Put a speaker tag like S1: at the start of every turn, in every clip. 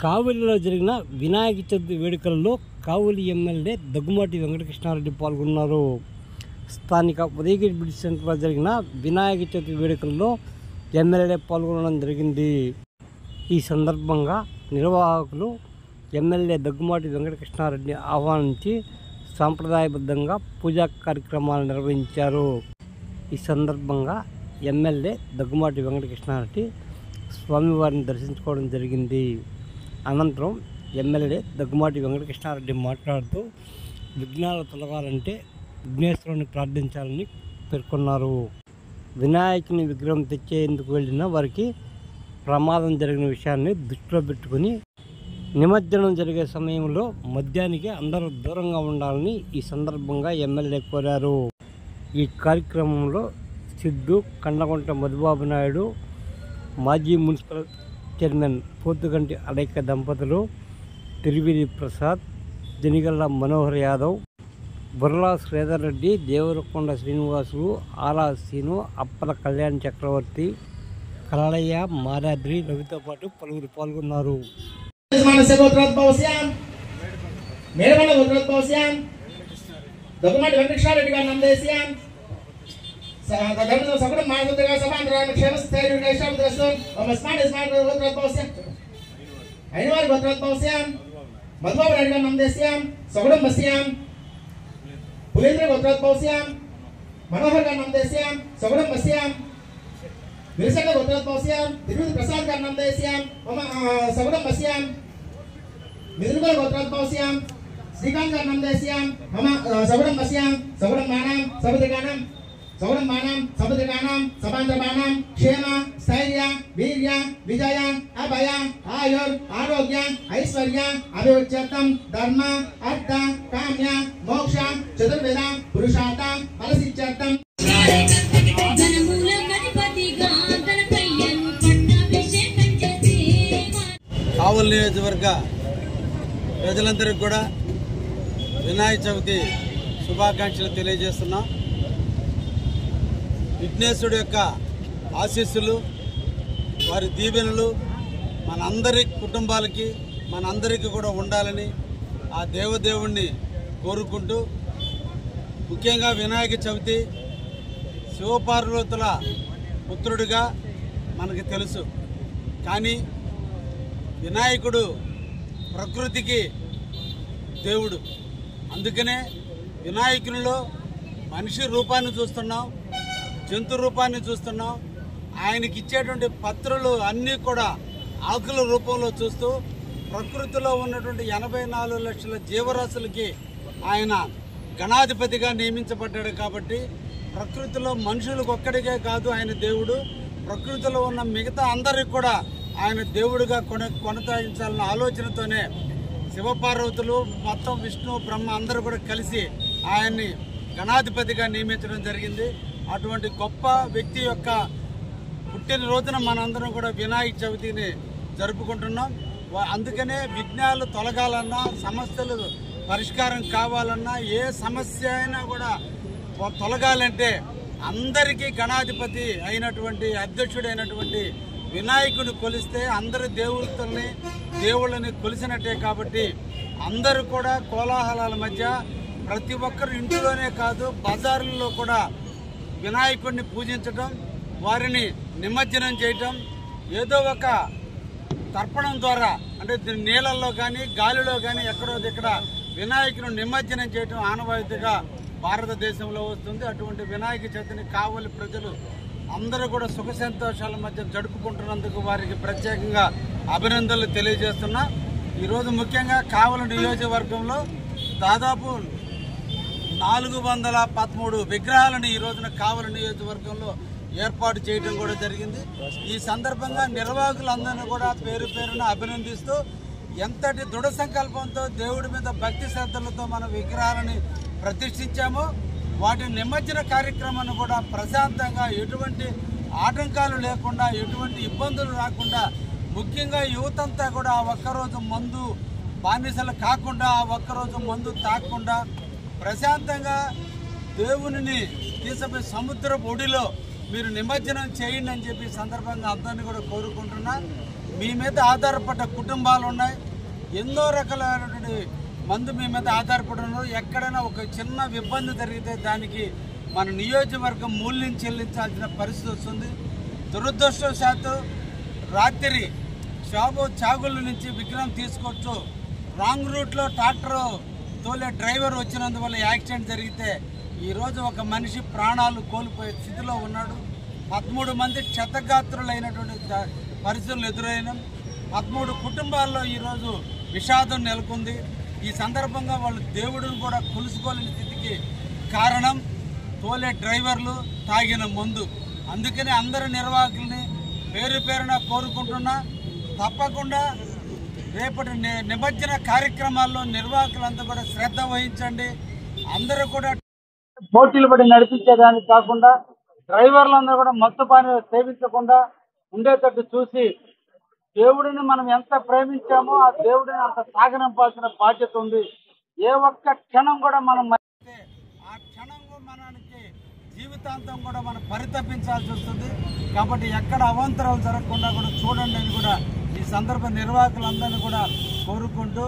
S1: కావలిలో జరిగిన వినాయక చవితి వేడుకల్లో కావలి ఎమ్మెల్యే దగ్గుమాటి వెంకటకృష్ణారెడ్డి పాల్గొన్నారు. స్థానిక ఉదయగిరి బ్రిడ్జ్ సెంటర్లో జరిగిన వినాయక చవితి వేడుకల్లో ఎమ్మెల్యే పాల్గొనడం జరిగింది. ఈ సందర్భంగా నిర్వాహకులు ఎమ్మెల్యే దగ్గుమాటి వెంకటకృష్ణారెడ్డిని ఆహ్వానించి సాంప్రదాయబద్ధంగా పూజా కార్యక్రమాలు నిర్వహించారు. ఈ సందర్భంగా ఎమ్మెల్యే దగ్గుమాటి వెంకటకృష్ణారెడ్డి స్వామివారిని దర్శించుకోవడం జరిగింది. అనంతరం ఎమ్మెల్యే దగ్గుమాటి వెంకటకృష్ణారెడ్డి మాట్లాడుతూ విఘ్నాలు తొలగాలంటే విఘ్నేశ్వరుని ప్రార్థించాలని పేర్కొన్నారు. వినాయకుని విగ్రహం తెచ్చేందుకు వెళ్ళిన వారికి ప్రమాదం జరిగిన విషయాన్ని దృష్టిలో పెట్టుకుని నిమజ్జనం జరిగే సమయంలో మద్యానికి అందరూ దూరంగా ఉండాలని ఈ సందర్భంగా ఎమ్మెల్యే కోరారు. ఈ కార్యక్రమంలో సిద్ధు, కండగుంట మధుబాబు నాయుడు, మాజీ మున్సిపల్ చైర్మన్ పోతుగంటి అలైక దంపతులు, తిరువిరి ప్రసాద్, జనిగల్ల మనోహర్ యాదవ్, బుర్లా శ్రీధర్ రెడ్డి, దేవరకొండ శ్రీనివాసులు, ఆలా సీను, అప్పల కళ్యాణ్ చక్రవర్తి, కలయ్య, మారాద్రి, రవితో పాటు పలువురు పాల్గొన్నారు.
S2: దగ్గుమాటి వెంకటకృష్ణారెడ్డి గారు నందేశం సగుడు మానవుడిగా సమాంతరాన్ని క్షేమస్థైర్యం నైష్టాభిద్రస్తం స్మార్ట్ స్మార్ట్ గోత్రోద్భవస్యం అయినవారి గోత్రోద్భవస్యం మధుబాబు రెడ్డి గారు నందేశం సగుడం బస్యాం పులేంద్ర గోత్రోద్భవస్యం మనోహర్ గారు నందేశం సగుడం బస్యాం విరసంగ గోత్రోద్భవస్యం తిరుపతి ప్రసాద్ గారు నందేశం సగుడం బస్యాం మిదురుగల గోత్రోద్భవస్యం శ్రీకాంత్ గారు నందేశం సగుడం బస్యాం సగుడం మానం సముద్రగానం సౌరం బాణం సముద్రగానం సమాంతరబాణం క్షేమ స్థైర్య వీర్య విజయ అభయ ఆయుర్ ఆరోగ్య ఐశ్వర్య అభివృద్ధ్యర్థం ధర్మ అర్థ కామ్య మోక్ష చతుర్వేద పురుషార్థ ఫలసిద్ధ్యర్థం
S3: కావలి నియోజకవర్గ ప్రజలందరికీ కూడా వినాయక చవితి శుభాకాంక్షలు తెలియజేస్తున్నాం. విఘ్నేశ్వరుడు యొక్క ఆశీస్సులు, వారి దీవెనలు మనందరి కుటుంబాలకి మనందరికీ కూడా ఉండాలని ఆ దేవదేవుణ్ణి కోరుకుంటూ, ముఖ్యంగా వినాయక చవితి శివపార్వతుల పుత్రుడిగా మనకి తెలుసు. కానీ వినాయకుడు ప్రకృతికి దేవుడు. అందుకనే వినాయకునిలో మనిషి రూపాన్ని చూస్తున్నాం, జంతు రూపాన్ని చూస్తున్నాం. ఆయనకి ఇచ్చేటువంటి పత్రులు అన్నీ కూడా ఆకుల రూపంలో చూస్తూ ప్రకృతిలో ఉన్నటువంటి 84 లక్షల జీవరాశులకి ఆయన గణాధిపతిగా నియమించబడ్డాడు. కాబట్టి ప్రకృతిలో మనుషులకు ఒక్కడికే కాదు ఆయన దేవుడు, ప్రకృతిలో ఉన్న మిగతా అందరికి కూడా ఆయన దేవుడిగా కొనసాగించాలన్న ఆలోచనతోనే శివపార్వతులు మొత్తం విష్ణు బ్రహ్మ అందరూ కూడా కలిసి ఆయన్ని గణాధిపతిగా నియమించడం జరిగింది. అటువంటి గొప్ప వ్యక్తి యొక్క పుట్టినరోజున మనందరం కూడా వినాయక చవితిని జరుపుకుంటున్నాం. అందుకనే విఘ్నాలు తొలగాలన్నా, సమస్యలు పరిష్కారం కావాలన్నా, ఏ సమస్య అయినా కూడా తొలగాలంటే అందరికీ గణాధిపతి అయినటువంటి అధ్యక్షుడైనటువంటి వినాయకుని కొలిస్తే అందరి దేవుళ్ళని కొలిసినట్టే. కాబట్టి అందరూ కూడా కోలాహలాల మధ్య ప్రతి ఒక్కరు ఇంటిలోనే కాదు బజార్లలో కూడా వినాయకుడిని పూజించడం, వారిని నిమజ్జనం చేయటం, ఏదో ఒక తర్పణం ద్వారా అంటే నీళ్ళల్లో కానీ గాలిలో కానీ ఎక్కడో ఇక్కడ వినాయకుని నిమజ్జనం చేయటం ఆనవాయితీగా భారతదేశంలో వస్తుంది. అటువంటి వినాయక చవితిని కావలి ప్రజలు అందరూ కూడా సుఖ సంతోషాల మధ్య జరుపుకుంటున్నందుకు వారికి ప్రత్యేకంగా అభినందనలు తెలియజేస్తున్నా. ఈరోజు ముఖ్యంగా కావలి నియోజకవర్గంలో దాదాపు 413 విగ్రహాలను ఈ రోజున కావలి నియోజకవర్గంలో ఏర్పాటు చేయడం కూడా జరిగింది. ఈ సందర్భంగా నిర్వాహకులందరినీ కూడా పేరు పేరున అభినందిస్తూ, ఎంతటి దృఢ సంకల్పంతో దేవుడి మీద భక్తి శ్రద్ధలతో మన విగ్రహాలని ప్రతిష్ఠించామో వాటి నిమజ్జన కార్యక్రమాన్ని కూడా ప్రశాంతంగా, ఎటువంటి ఆటంకాలు లేకుండా, ఎటువంటి ఇబ్బందులు రాకుండా, ముఖ్యంగా యువతంతా కూడా ఆ ఒక్కరోజు మందు బానిసలు కాకుండా, ఆ ఒక్కరోజు మందు తాగకుండా ప్రశాంతంగా దేవుని తీసుకుపోయి సముద్రపు ఒడిలో మీరు నిమజ్జనం చేయండి అని చెప్పి సందర్భంగా అందరినీ కూడా కోరుకుంటున్నా. మీ మీద ఆధారపడ్డ కుటుంబాలు ఉన్నాయి, ఎన్నో రకాలైనటువంటి మందు మీ మీద ఆధారపడి ఉన్నారు. ఎక్కడైనా ఒక చిన్న ఇబ్బంది జరిగితే దానికి మన నియోజకవర్గం మూల్యం చెల్లించాల్సిన పరిస్థితి వస్తుంది. దురదృష్టవశాత్తు రాత్రి చాగుళ్ళ నుంచి విగ్రహం తీసుకొచ్చు రాంగ్ రూట్లో ట్రాక్టర్ తోలే డ్రైవర్ వచ్చినందువల్ల యాక్సిడెంట్ జరిగితే ఈరోజు ఒక మనిషి ప్రాణాలు కోల్పోయే స్థితిలో ఉన్నాడు. 13 మంది క్షతగాత్రులైనటువంటి పరిస్థితులు ఎదురైన 13 కుటుంబాల్లో ఈరోజు విషాదం నెలకొంది. ఈ సందర్భంగా వాళ్ళు దేవుడిని కూడా కొలుసుకోలేని స్థితికి కారణం తోలే డ్రైవర్లు తాగిన మందు. అందుకని అందరి నిర్వాహకుల్ని పేరు పేరున కోరుకుంటున్నా, తప్పకుండా రేపటి నిమజ్జన కార్యక్రమాల్లో నిర్వాహకులంతా కూడా శ్రద్ధ వహించండి. అందరూ కూడా పోటీలు పడి నడిపించేదానికి కాకుండా డ్రైవర్లందరూ కూడా మత్తుపాని సేవించకుండా ఉండేటట్టు చూసి దేవుడిని మనం ఎంత ప్రేమించామో ఆ దేవుడిని అంత సాగనంపాల్సిన బాధ్యత ఉంది. ఏ ఒక్క క్షణం కూడా మనం ఆ క్షణం మనకి జీవితాంతం కూడా మనం పరితపించాల్సి వస్తుంది. కాబట్టి ఎక్కడ అవాంతరాలు జరగకుండా కూడా చూడండి అని కూడా ఈ సందర్భ నిర్వాహకులందరినీ కూడా కోరుకుంటూ,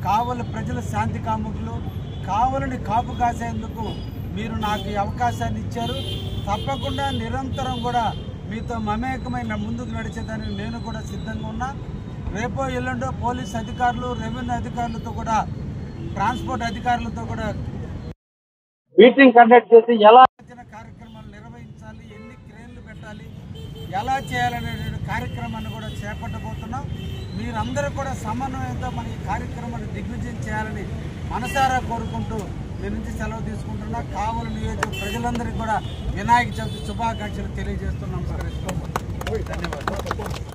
S3: కావలి ప్రజల శాంతి కాముకులు, కావలిని కాపు కాసేందుకు మీరు నాకు ఈ అవకాశాన్ని ఇచ్చారు. తప్పకుండా నిరంతరం కూడా మీతో మమేకమైన ముందుకు నడిచేదానికి నేను కూడా సిద్ధంగా ఉన్నా. రేపో ఎల్లుండో పోలీస్ అధికారులు, రెవెన్యూ అధికారులతో కూడా, ట్రాన్స్పోర్ట్ అధికారులతో కూడా మీటింగ్ కండక్ట్ చేసి ఎలా కార్యక్రమాలు నిర్వహించాలి, ఎన్ని క్రేన్లు పెట్టాలి, ఎలా చేయాలనే కార్యక్రమాన్ని కూడా చేపట్టబోతున్నాం. మీరందరూ కూడా సమన్వయంతో మన ఈ కార్యక్రమాన్ని దిగ్విజయం చేయాలని మనసారా కోరుకుంటూ మీ నుంచి సెలవు తీసుకుంటున్నా. కావలి నియోజక ప్రజలందరికీ కూడా వినాయక చవితి శుభాకాంక్షలు తెలియజేస్తున్నాం. ధన్యవాదాలు.